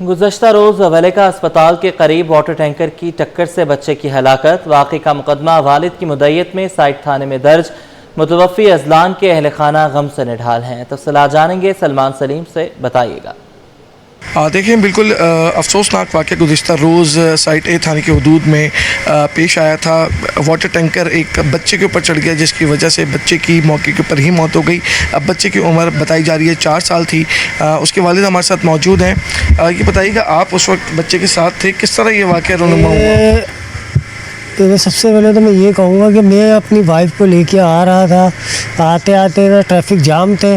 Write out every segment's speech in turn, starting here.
گزشتہ روز ولیکا اسپتال کے قریب واٹر ٹینکر کی ٹکر سے بچے کی ہلاکت۔ واقعے کا مقدمہ والد کی مدعیت میں سائٹ تھانے میں درج۔ متوفی ازلان کے اہل خانہ غم سے نڈھال ہیں۔ تفصیلات جانیں گے سلمان سلیم سے، بتائیے گا۔ دیکھیں، بالکل افسوسناک واقعہ گزشتہ روز سائٹ اے تھانے کے حدود میں پیش آیا تھا۔ واٹر ٹینکر ایک بچے کے اوپر چڑھ گیا، جس کی وجہ سے بچے کی موقع کے اوپر ہی موت ہو گئی۔ اب بچے کی عمر بتائی جا رہی ہے 4 سال تھی۔ اس کے والد ہمارے ساتھ موجود ہیں۔ یہ بتائیے گا، آپ اس وقت بچے کے ساتھ تھے، کس طرح یہ واقعہ رونما ہوا؟ تو سب سے پہلے تو میں یہ کہوں گا کہ میں اپنی وائف کو لے کے آ رہا تھا، آتے آتے ٹریفک جام تھے،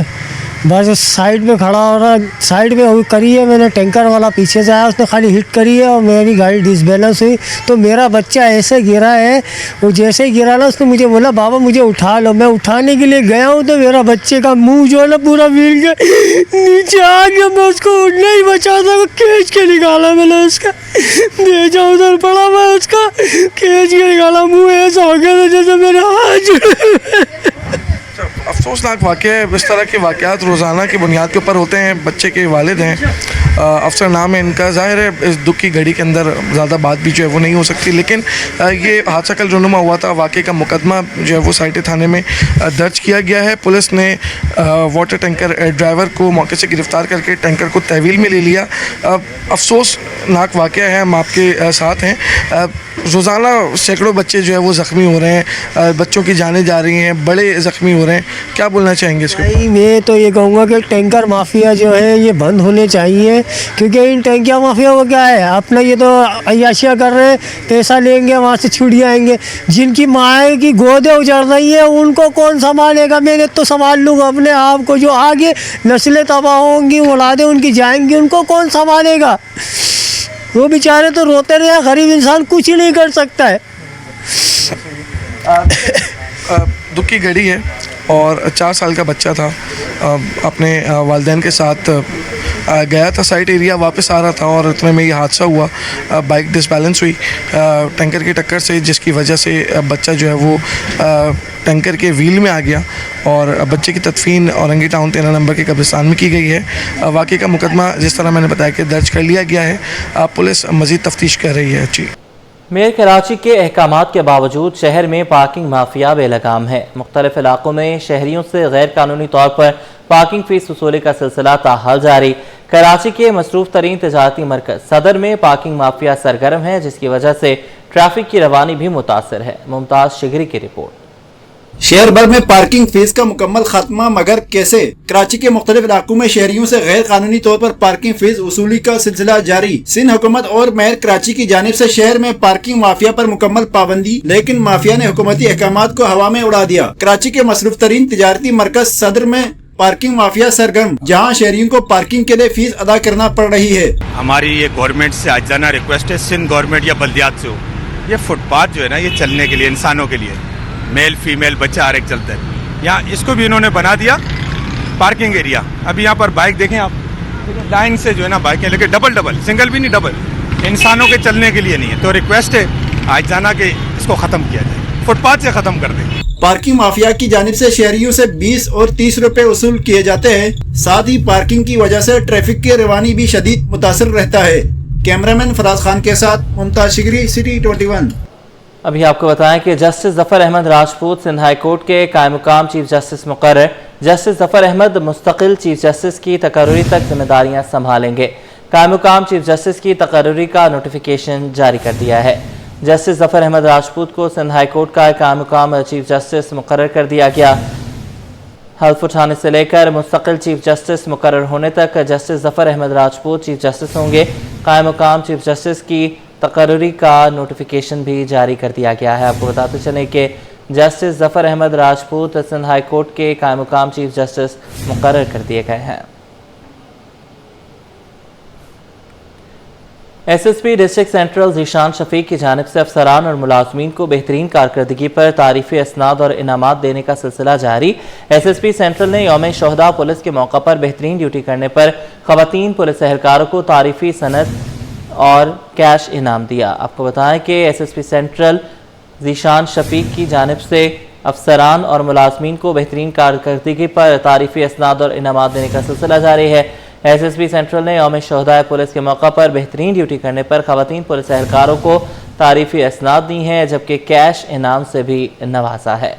بس سائڈ پہ کھڑا ہو رہا، سائڈ پہ کری ہے میں نے، ٹینکر والا پیچھے سے آیا، اس نے خالی ہٹ کری ہے اور میری گاڑی ڈس بیلنس ہوئی تو میرا بچہ ایسے گرا ہے۔ وہ جیسے ہی گرا نا، اس نے مجھے بولا بابا مجھے اٹھا لو۔ میں اٹھانے کے لیے گیا ہوں تو میرا بچے کا منہ جو ہے نا پورا ویل کے نیچے آ گیا۔ میں اس کو نہیں بچا سکا، کھینچ کے نکالا میں نے، اس کا بھیجا ادھر پڑا، میں اس کا کھینچ کے نکالا، منہ ایسا ہو گیا جیسے میرے ہاتھ۔ افسوسناک واقعہ ہے۔ اس طرح کے واقعات روزانہ کی بنیاد کے اوپر ہوتے ہیں۔ بچے کے والد ہیں، افسر نام ہے ان کا۔ ظاہر ہے اس دکھ کی گھڑی کے اندر زیادہ بات بھی جو ہے وہ نہیں ہو سکتی، لیکن یہ حادثہ کل رونما ہوا تھا۔ واقعے کا مقدمہ جو ہے وہ سائٹ تھانے میں درج کیا گیا ہے۔ پولیس نے واٹر ٹینکر ڈرائیور کو موقع سے گرفتار کر کے ٹینکر کو تحویل میں لے لیا۔ افسوسناک واقعہ ہے، ہم آپ کے ساتھ ہیں۔ روزانہ سینکڑوں بچے جو ہے وہ زخمی ہو رہے ہیں، بچوں کی جانیں جا رہی ہیں، بڑے زخمی ہو رہے ہیں۔ کیا بولنا چاہیں گے اس کے؟ میں تو یہ کہوں گا کہ ٹینکر مافیا جو ہے یہ بند ہونے چاہیے، کیونکہ ان ٹینکر مافیا کو کیا ہے، اپنا یہ تو عیاشیاں کر رہے ہیں، پیسہ لیں گے وہاں سے چھوٹ جائیں گے۔ جن کی مائیں کی گودیں اجڑ رہی ہیں ان کو کون سنبھالے گا؟ میں نے تو سنبھال لوں گا اپنے آپ کو، جو آگے نسلیں تباہ ہوں گی، اولادیں ان کی جائیں گی، ان کو کون سنبھالے گا؟ وہ بیچارے تو روتے رہے، غریب انسان کچھ ہی نہیں کر سکتا ہے۔ دکھ کی گھڑی ہے اور 4 سال کا بچہ تھا، اپنے والدین کے ساتھ گیا تھا سائٹ ایریا، واپس آ رہا تھا اور اتنے میں یہ حادثہ ہوا۔ بائک ڈس بیلنس ہوئی ٹینکر کی ٹکر سے، جس کی وجہ سے بچہ جو ہے وہ ٹینکر کے ویل میں آ گیا اور بچے کی تدفین اورنگی ٹاؤن 13 نمبر کے قبرستان میں کی گئی ہے۔ واقعے کا مقدمہ جس طرح میں نے بتایا کہ درج کر لیا گیا ہے۔ پولیس مزید تفتیش کر رہی ہے۔ جی، میئر کراچی کے احکامات کے باوجود شہر میں پارکنگ مافیا بے لگام ہے۔ مختلف علاقوں میں شہریوں سے غیر قانونی طور پر پارکنگ فیس وصولی کا سلسلہ تاحال جاری۔ کراچی کے مصروف ترین تجارتی مرکز صدر میں پارکنگ مافیا سرگرم ہے، جس کی وجہ سے ٹریفک کی روانی بھی متاثر ہے۔ ممتاز شگری کی رپورٹ۔ شہر بھر میں پارکنگ فیس کا مکمل خاتمہ، مگر کیسے؟ کراچی کے مختلف علاقوں میں شہریوں سے غیر قانونی طور پر پارکنگ فیس وصولی کا سلسلہ جاری۔ سندھ حکومت اور میئر کراچی کی جانب سے شہر میں پارکنگ مافیا پر مکمل پابندی، لیکن مافیا نے حکومتی احکامات کو ہوا میں اڑا دیا۔ کراچی کے مصروف ترین تجارتی مرکز صدر میں پارکنگ مافیا سرگرم، جہاں شہریوں کو پارکنگ کے لیے فیس ادا کرنا پڑ رہی ہے۔ ہماری یہ گورنمنٹ سے عاجزانہ ریکویسٹ ہے، سندھ گورنمنٹ یا بلدیات سے ہو، یہ فٹ پاتھ جو ہے نا، یہ چلنے کے لیے، انسانوں کے لیے، میل فیمیل بچہ ہر ایک چلتا ہے، یہاں اس کو بھی انہوں نے بنا دیا پارکنگ ایریا۔ اب یہاں پر بائک دیکھیں آپ، لائن سے جو ہے نا بائکیں، لیکن ڈبل سنگل بھی نہیں، ڈبل، انسانوں کے چلنے کے لیے نہیں ہے۔ تو ریکویسٹ ہے عاجزانہ کہ اس کو ختم کیا جائے، فٹ پاتھ سے ختم کر دیں۔ پارکنگ مافیا کی جانب سے شہریوں سے 20 اور 30 روپے وصول کیے جاتے ہیں۔ ساتھ ہی پارکنگ کی وجہ سے ٹریفک کی روانی بھی شدید متاثر رہتا ہے۔ کیمرامین فراز خان کے ساتھ ممتاز شگری، سٹی 21۔ ابھی آپ کو بتائیں کہ جسٹس ظفر احمد راجپوت سندھ ہائی کورٹ کے قائم مقام چیف جسٹس مقرر۔ جسٹس ظفر احمد مستقل چیف جسٹس کی تقرری تک ذمہ داریاں سنبھالیں گے۔ قائم مقام چیف جسٹس کی تقرری کا نوٹیفیکیشن جاری کر دیا ہے۔ جسٹس ظفر احمد راجپوت کو سندھ ہائی کورٹ کا قائم مقام چیف جسٹس مقرر کر دیا گیا۔ حلف اٹھانے سے لے کر مستقل چیف جسٹس مقرر ہونے تک جسٹس ظفر احمد راجپوت چیف جسٹس ہوں گے۔ قائم مقام چیف جسٹس کی تقرری کا نوٹیفیکیشن بھی جاری کر دیا گیا ہے۔ آپ کو بتاتے چلیں کہ جسٹس ظفر احمد راجپوت سندھ ہائی کورٹ کے قائم مقام چیف جسٹس مقرر کر دیے گئے ہیں۔ S S P district central Zeeshan Shafiq کی جانب سے افسران اور ملازمین کو بہترین کارکردگی پر تعریفی اسناد اور انعامات دینے کا سلسلہ جاری۔ ایس ایس پی سینٹرل نے یوم شہداء پولیس کے موقع پر بہترین ڈیوٹی کرنے پر خواتین پولیس اہلکاروں کو تعریفی سند اور کیش انعام دیا۔ آپ کو بتائیں کہ S S P central Zeeshan Shafiq کی جانب سے افسران اور ملازمین کو بہترین کارکردگی پر تعریفی اسناد اور انعامات دینے کا سلسلہ جاری ہے۔ SSP सेंट्रल ने यौम शोहदाए पुलिस के मौका पर बेहतरीन ड्यूटी करने पर खवातीन पुलिस एहलकारों को तारीफी असनाद दी हैं, जबकि कैश इनाम से भी नवाजा है।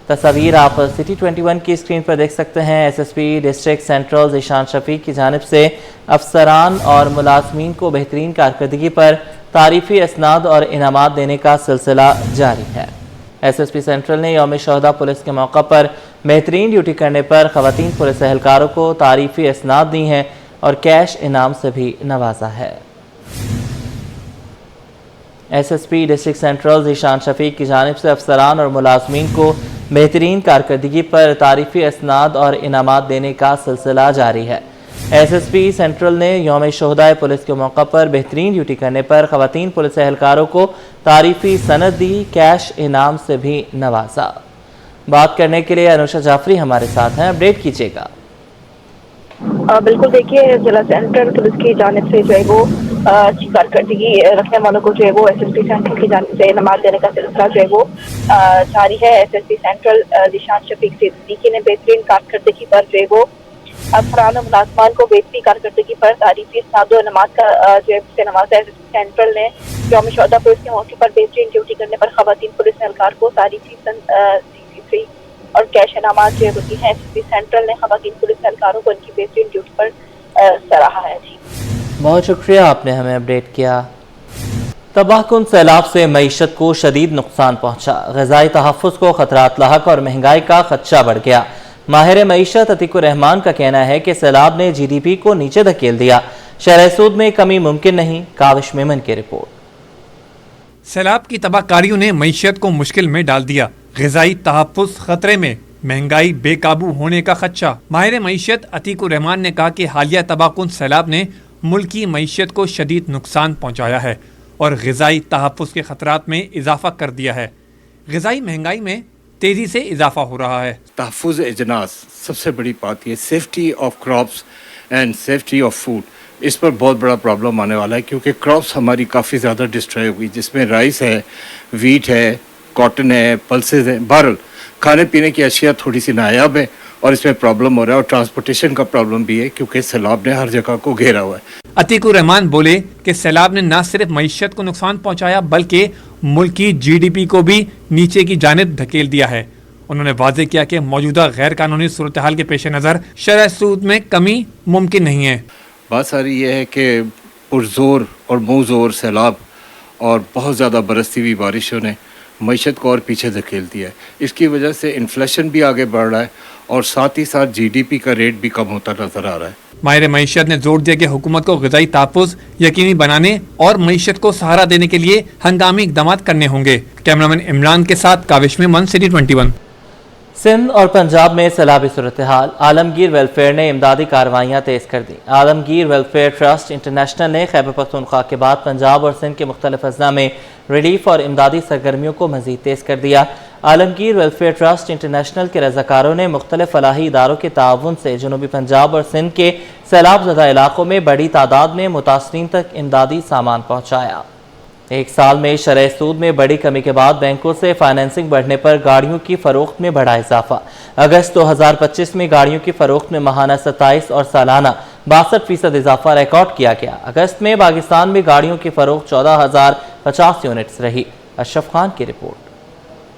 तस्वीर आप सिटी 21 की स्क्रीन पर देख सकते हैं। SSP district central Zeeshan Shafiq की जानिब से अफसरान और मुलाजमीन को बेहतरीन कारकर्दगी पर तारीफी असनाद और इनामात देने का सिलसिला जारी है। SSP सेंट्रल ने यौम शोहदा पुलिस के मौका पर बेहतरीन ड्यूटी करने पर खवातीन पुलिस एहलकारों को तारीफी असनाद दी हैं और कैश इनाम से भी नवाजा है। SSP district central Zeeshan Shafiq की जानिब से अफसरान और मुलाजमीन को बेहतरीन कारकर्दगी पर तारीफी असनाद और इनामात देने का सिलसिला जारी है। SSP सेंट्रल ने यौम शोहदाए पुलिस के मौका पर बेहतरीन ड्यूटी करने पर खवातीन पुलिस एहलकारों को तारीफी सनद दी, कैश इनाम से भी नवाजा। बात करने के लिए अनुषा जाफरी हमारे साथ हैं, अपडेट कीजिएगा। बिल्कुल, देखिए जिला सेंट्रल पुलिस की जानिब से जो है वो अच्छी कारकर्दगी रखने वालों को जो है वो SSP सेंट्रल की जानिब से इनामात देने का सिलसिला जो है वो जारी है। SSP सेंट्रल ज़ीशान शफीक सिद्दीकी ने बेहतरीन कारकर्दगी पर जो है वो अफसरान और मुलाजमान को बेहतरीन कारकर्दगी पर तारीफी इसनाद और इनामात का जो है से नवाजा है। SSP सेंट्रल ने यौम शोहदा पुलिस के मौके पर बेहतरीन ड्यूटी करने पर खवातीन पुलिस एहलकार को तारीफी CC3 और कैश इनामात जो होती हैं। SSP सेंट्रल ने खवातीन पुलिस एहलकारों को उनकी बेहतरीन ड्यूटी पर सराहा है। जी, बहुत शुक्रिया, आपने हमें अपडेट किया। तबाहकुन सैलाब से मईशत को शदीद नुकसान पहुंचा, ग़िज़ाई तहफ़्फ़ुज़ को ख़तरात लाहक और महंगाई का खदशा बढ़ गया। माहिर मईशत अतीकुर रहमान का कहना है कि सैलाब ने GDP को नीचे धकेल दिया, शरह सूद में कमी मुमकिन नहीं। काविश मेमन की रिपोर्ट। सैलाब की तबाहकारियों ने मईशत को मुश्किल में डाल दिया, ग़िज़ाई तहफ़्फ़ुज़ खतरे में, महंगाई बेकाबू होने का खदशा। माहिर मईशत अतीकुर रहमान ने कहा कि हालिया तबाहकुन सैलाब ने मुल्क की मईशत को शदीद नुकसान पहुँचाया है और ग़िज़ाई तहफ़्फ़ुज़ के ख़तरात में इजाफ़ा कर दिया है। ग़िज़ाई महंगाई में तेज़ी से इजाफ़ा हो रहा है। तहफ़्फ़ुज़ अजनास सबसे बड़ी बात ये safety of crops and safety of food, इस पर बहुत बड़ा प्रॉब्लम आने वाला है क्योंकि क्रॉप्स हमारी काफ़ी ज़्यादा डिस्ट्रॉय हुई, जिसमें राइस है, वीट है, कॉटन है, पल्सेस हैं। बहरहाल खाने पीने की अशिया थोड़ी सी नायाब है और इसमें प्रॉब्लम हो रहा है और ट्रांसपोर्टेशन का प्रॉब्लम भी है क्योंकि सैलाब ने हर जगह को घेरा हुआ है। अतीकुर रहमान बोले कि सैलाब ने न सिर्फ मईशत को नुकसान पहुंचाया बल्कि मुल्क की GDP को भी नीचे की जानिब धकेल दिया है। उन्होंने वाज़ेह किया कि मौजूदा गैर कानूनी सूरत हाल के पेश नज़र शरह सूद में कमी मुमकिन नहीं है। बात सारी ये है कि पुरजोर और मुँहज़ोर सैलाब और बहुत ज़्यादा बरसती हुई बारिशों ने मईशत को और पीछे धकेल दिया है। इसकी वजह से इन्फ्लेशन भी आगे बढ़ रहा है और साथ ही साथ GDP का रेट भी कम होता नजर आ रहा है। माहिर मईशत ने जोर दिया कि हुकूमत को ग़िज़ाई तहफ़्फ़ुज़ यकीनी बनाने और मईशत को सहारा देने के लिए हंगामी इक़दाम करने होंगे। कैमरामैन इमरान के साथ काविश मेमन, सिटी 21। सिंध और पंजाब में सैलाबी सूरत हाल, आलमगीर वेलफेयर ने इमदादी कार्रवाइयाँ तेज़ कर दी। आलमगीर वेलफेयर ट्रस्ट इंटरनेशनल ने खैबर पख्तूनख्वा के बाद पंजाब और सिंध के मुख्तलिफ अज़ला में रिलीफ और इमदादी सरगर्मियों को मज़ीद तेज़ कर दिया। आलमगीर वेलफेयर ट्रस्ट इंटरनेशनल के रज़ाकारों ने मुख्तलिफ फलाही इदारों के ताउन से जनूबी पंजाब और सिंध के सैलाब ज़दा इलाकों में बड़ी तादाद में मुतासरीन तक इमदादी सामान पहुँचाया। एक साल में शरह सूद में बड़ी कमी के बाद बैंकों से फाइनेंसिंग बढ़ने पर गाड़ियों की फ़रोख्त में बढ़ा इजाफा। अगस्त 2025 में गाड़ियों की फ़रोख्त में माहाना 27 और सालाना 62% इजाफा रिकॉर्ड किया गया। अगस्त में पाकिस्तान में गाड़ियों की फ़रोख्त 14,050 यूनिट्स रही। अशरफ खान की रिपोर्ट।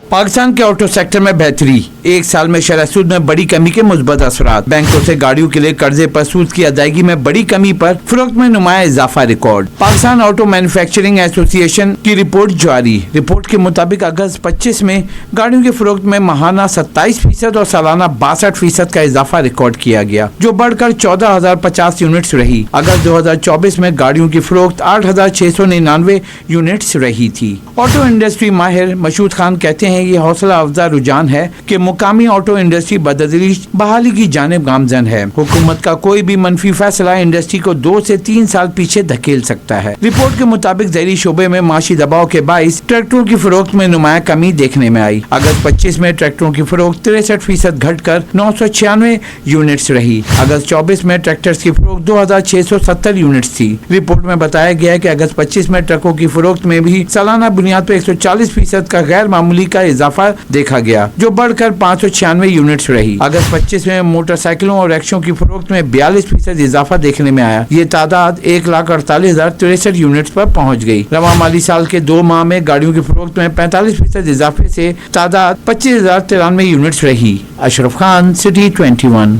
पाकिस्तान के ऑटो सेक्टर में बेहतरी, एक साल में शरह सूद में बड़ी कमी के मुस्बत असरात। बैंकों से गाड़ियों के लिए कर्जे पर सूद की अदायगी में बड़ी कमी पर फरोख्त में नुमाया इजाफा record. Pakistan auto manufacturing association की रिपोर्ट जारी। रिपोर्ट के मुताबिक अगस्त 25 में गाड़ियों की फरोख्त में माहाना 27% और सालाना 62% का इजाफा रिकॉर्ड किया गया, जो बढ़कर 14,050 यूनिट्स रही। अगस्त 2024 में गाड़ियों की फरोख्त 8,699 यूनिट्स रही थी। ऑटो इंडस्ट्री माहिर मशहूद खान कहते हैं ये हौसला अफजा रुझान है कि मुकामी ऑटो इंडस्ट्री बतदरीज बहाली की जानिब गामजन है। हुकूमत का कोई भी मनफी फैसला इंडस्ट्री को 2 से 3 साल पीछे धकेल सकता है। रिपोर्ट के मुताबिक ज़ैरी शोबे में माशी दबाव के बाइस ट्रैक्टरों की फरोख्त में नुमाया कमी देखने में आई। अगस्त 25 में ट्रैक्टरों की फरोख्त 63% घटकर 996 यूनिट्स रही। अगस्त 24 में ट्रैक्टर्स की फरोख्त 2,670 यूनिट्स थी। रिपोर्ट में बताया गया है कि अगस्त 25 में ट्रकों की फरोख्त में भी सालाना बुनियाद पर 140% का गैर मामूली का इजाफा देखा गया, जो बढ़कर 596 यूनिट्स रही। अगस्त 25 में मोटरसाइकिलों और रिक्शों की फरोख्त में 42% इजाफा देखने में आया। ये तादाद 1,48,063 यूनिट्स पर पहुंच गई। रवां माली साल के 2 माह में गाड़ियों की फरोख्त में 45% इजाफे से तादाद 25,093 यूनिट्स रही। Ashraf Khan, city 21।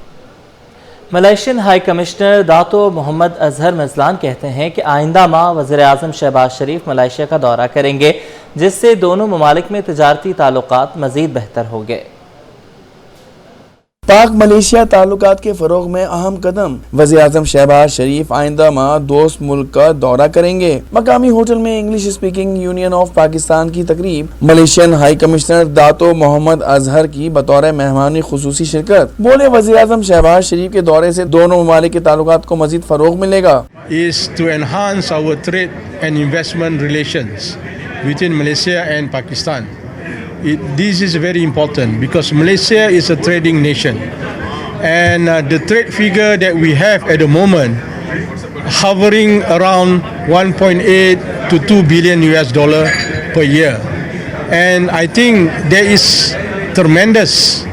Malaysian high commissioner Dato Mohammad Azhar Mazlan कहते हैं कि आइंदा माह वज़ीर-ए-आज़म शहबाज शरीफ मलेशिया का दौरा करेंगे, जिससे दोनों ममालिक में तिजारती ताल्लुकात मज़ीद बेहतर होंगे। पाक मलेशिया ताल्लुकात के फ़रोग़ में अहम कदम। वज़ीर-ए-आज़म शहबाज शरीफ आइंदा माह दोस्त मुल्क का दौरा करेंगे। मकामी होटल में English speaking union of Pakistan की तकरीब। Malaysian high commissioner Dato Mohammad Azhar की बतौर मेहमान खुसूसी शिरकत। बोले, वज़ीर-ए-आज़म शहबाज शरीफ के दौरे से दोनों ममालिक के ताल्लुकात को मज़ीद फ़रोग़ मिलेगा। is to enhance our trade and investment relations between Malaysia and Pakistan. This is very important because Malaysia is a trading nation, and the trade figure that we have at the moment hovering around 1.8 to 2 billion US dollar per year, and I think there is tremendous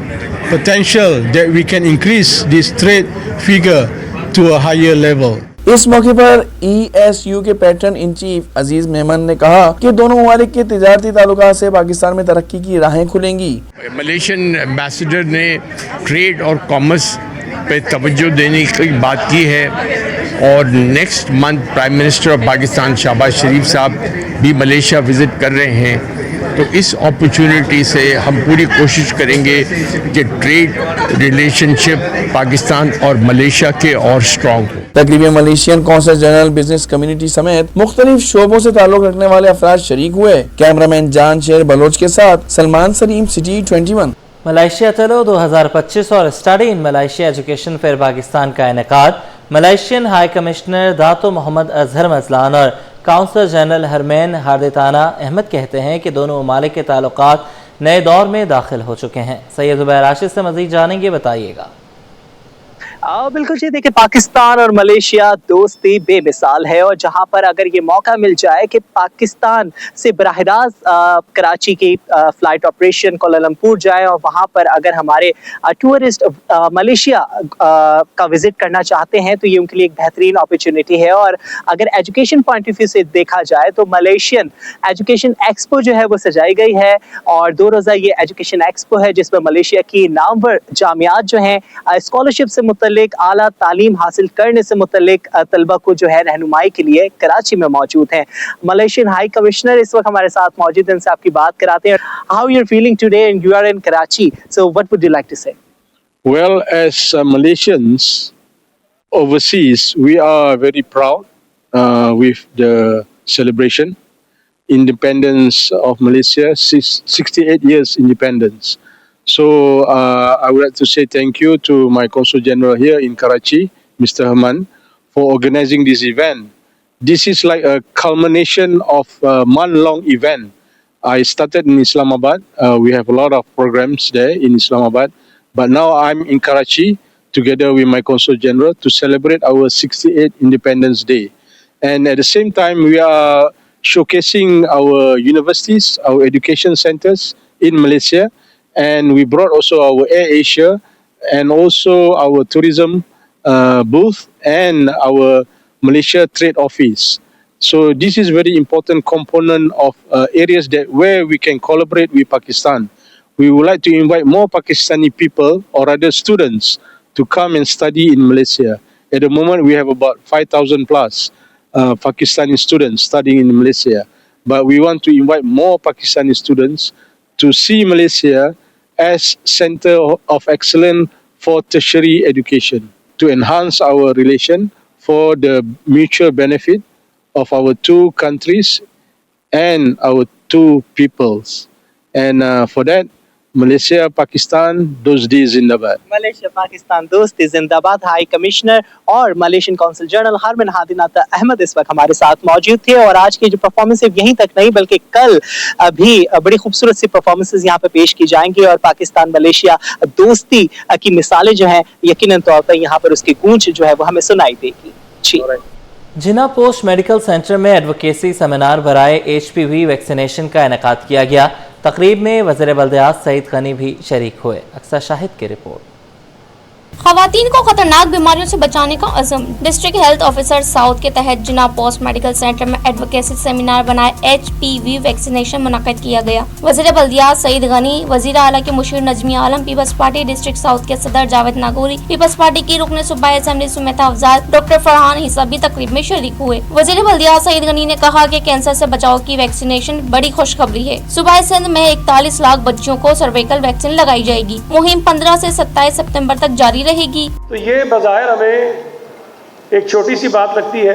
potential that we can increase this trade figure to a higher level. इस मौके पर ESU के pattern in chief अजीज मेमन ने कहा कि दोनों ममालिक के तिजारती ताल्लुकात से पाकिस्तान में तरक्की की राहें खुलेंगी। मलेशियन एम्बेसडर ने ट्रेड और कॉमर्स पे तवज्जो देने की बात की है, और next month prime minister of Pakistan Shehbaz Sharif sahab भी मलेशिया विज़िट कर रहे हैं। तो इस अपॉर्चुनिटी से हम पूरी कोशिश करेंगे कि ट्रेड रिलेशनशिप पाकिस्तान और मलेशिया के और स्ट्रॉन्ग हो। तकरीब में Malaysian consul general, business community समेत मुख्तलिफ शोबों से ताल्लुक रखने वाले अफराद शरीक हुए। कैमरामैन जान शेर बलोच के साथ सलमान सलीम, सिटी 21। मलेशिया चलो 2025 और study in Malaysia education fair Pakistan का इनेकाद। Malaysian high commissioner Dato Mohammad Azhar Mazlan और counsellor general Herman Hardidana Ahmad कहते हैं कि दोनों ममालिक के ताल्लुकात नए दौर में दाखिल हो चुके हैं। सैयद ज़ुबैर राशिद से मज़ीद जानेंगे, बताइएगा। बिल्कुल जी, देखिए पाकिस्तान और मलेशिया दोस्ती बेमिसाल है, और जहां पर अगर ये मौका मिल जाए कि पाकिस्तान से बराह रास्त कराची की फ्लाइट ऑपरेशन कोलालमपुर जाए, और वहां पर अगर हमारे टूरिस्ट मलेशिया का विजिट करना चाहते हैं तो ये उनके लिए एक बेहतरीन अपॉर्चुनिटी है। और अगर एजुकेशन पॉइंट ऑफ व्यू से देखा जाए तो मलेशियन एजुकेशन एक्सपो जो है वो सजाई गई है, और 2 रोज़ा ये एजुकेशन एक्सपो है जिसमें मलेशिया की नामवर जामियात जो हैं स्कॉलरशिप से मुतल्लिक, आला तालीम हासिल करने से मुतल्लिक तलबा को जो है रहनुमाई के लिए कराची में मौजूद हैं। मलेशियन हाई कमिश्नर इस वक्त हमारे साथ मौजूद हैं, इनसे आपकी बात कराते हैं। How you are feeling today and you are in Karachi, so what would you like to say? Well, as Malaysians overseas, we are very proud with the celebration independence of Malaysia, 68 years independence. So I would like to say thank you to my Consul General here in Karachi, Mr. Haman, for organizing this event. This is like a culmination of a month-long event. I started in Islamabad. We have a lot of programs there in Islamabad. But now I'm in Karachi together with my Consul General to celebrate our 68th Independence Day. And at the same time, we are showcasing our universities, our education centers in Malaysia. And we brought also our Air Asia and also our tourism booth and our Malaysia Trade Office. So this is very important component of areas that where we can collaborate with Pakistan. We would like to invite more Pakistani people or other students to come and study in Malaysia. At the moment, we have about 5,000 plus Pakistani students studying in Malaysia. But we want to invite more Pakistani students to see Malaysia as center of excellence for tertiary education, to enhance our relation for the mutual benefit of our two countries and our two peoples. And for that, Malaysia, Pakistan, दोस्ती जिंदाबाद। Malaysia Pakistan दोस्ती जिंदाबाद। High commissioner और Malaysian consul general Herman Hardidana Ahmad इस वक्त हमारे साथ मौजूद थे, और आज की जो परफॉर्मेंस है यहीं तक नहीं बल्कि कल भी बड़ी खूबसूरत सी परफॉर्मेंसेस यहाँ पे पेश की जाएंगी, और पाकिस्तान मलेशिया दोस्ती की मिसालें जो हैं यकीनन तौर पर यहाँ पर उसकी गूंज जो है वो हमें सुनाई देगी। जी, जिना पोस्ट मेडिकल सेंटर में एडवोकेसी सेमिनार बराए HPV वैक्सीनेशन का इनेकाद किया गया। तकरीब में वज़ीर बल्दियात सईद गनी भी शरीक हुए। अक्सर शाहिद की रिपोर्ट। खवातीन को खतरनाक बीमारियों से बचाने का अज़म। डिस्ट्रिक्ट हेल्थ ऑफिसर साउथ के तहत जिना पोस्ट मेडिकल सेंटर में एडवोकेसी सेमिनार बनाए HPV वैक्सीनेशन मुनक़िद किया गया। वज़ीर बल्दियात सईद गनी, वज़ीर आला के मुशीर नजमी आलम, पीपल्स पार्टी डिस्ट्रिक्ट साउथ के सदर जावेद नागौरी, पीपल्स पार्टी की रुकन सूबाई असेंबली सुमेता अफजाल, डॉक्टर फरहान हिस्सा भी तकरीब में शरीक हुए। वज़ीर बल्दियात सईद गनी ने कहा कि कैंसर से बचाव की वैक्सीनेशन बड़ी खुशखबरी है। सूबाई सिंध में 41 लाख बच्चियों को सर्वाइकल वैक्सीन लगाई जाएगी। मुहिम 15 से 27 सितंबर तक जारी रहेगी। तो ये बज़ाहिर हमें एक छोटी सी बात लगती है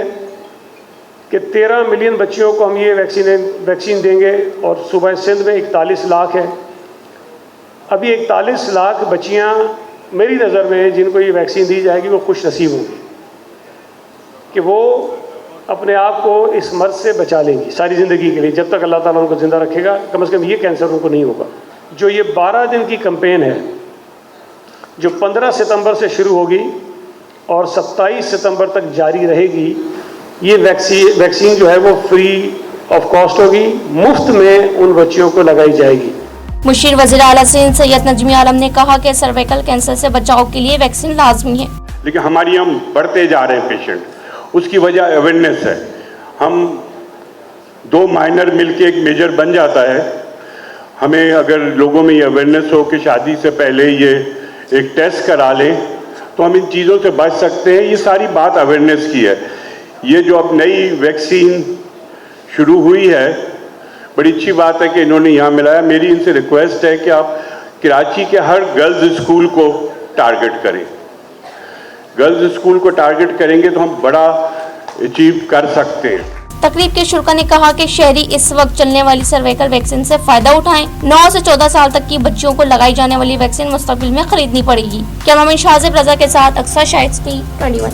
कि 13 मिलियन बच्चियों को हम ये वैक्सीन देंगे और सूबा सिंध में 41 लाख है। अभी 41 लाख बच्चियां मेरी नज़र में जिनको ये वैक्सीन दी जाएगी वो खुश नसीब होंगी कि वो अपने आप को इस मर्ज से बचा लेंगी सारी ज़िंदगी के लिए। जब तक अल्लाह ताला उनको ज़िंदा रखेगा कम से कम ये कैंसर उनको नहीं होगा। जो ये 12 दिन की कैंपेन है जो 15 सितंबर से शुरू होगी और 27 सितंबर तक जारी रहेगी, ये वैक्सीन जो है वो फ्री ऑफ कॉस्ट होगी, मुफ्त में उन बच्चियों को लगाई जाएगी। मुशीर वज़ीर आला सिंध सैयद नजमी आलम ने कहा कि सर्वाइकल कैंसर से बचाव के लिए वैक्सीन लाजमी है। लेकिन हमारी हम बढ़ते जा रहे हैं पेशेंट, उसकी वजह अवेयरनेस है। हम 2 माइनर मिलके एक मेजर बन जाता है। हमें अगर लोगों में ये अवेयरनेस हो कि शादी से पहले ये एक टेस्ट करा लें तो हम इन चीज़ों से बच सकते हैं। ये सारी बात अवेयरनेस की है। ये जो अब नई वैक्सीन शुरू हुई है बड़ी अच्छी बात है कि इन्होंने यहाँ मिलाया। मेरी इनसे रिक्वेस्ट है कि आप कराची के हर गर्ल्स स्कूल को टारगेट करें। गर्ल्स स्कूल को टारगेट करेंगे तो हम बड़ा अचीव कर सकते हैं। तकरीब के शुरा ने कहा कि शहरी इस वक्त चलने वाली सर्वाइकल वैक्सीन से फायदा उठाएं। 9 से 14 साल तक की बच्चियों को लगाई जाने वाली वैक्सीन मुस्तकबिल में खरीदनी पड़ेगी। कैमरामैन शाहज़ेब रजा के साथ अक्सर शाहिद, 21।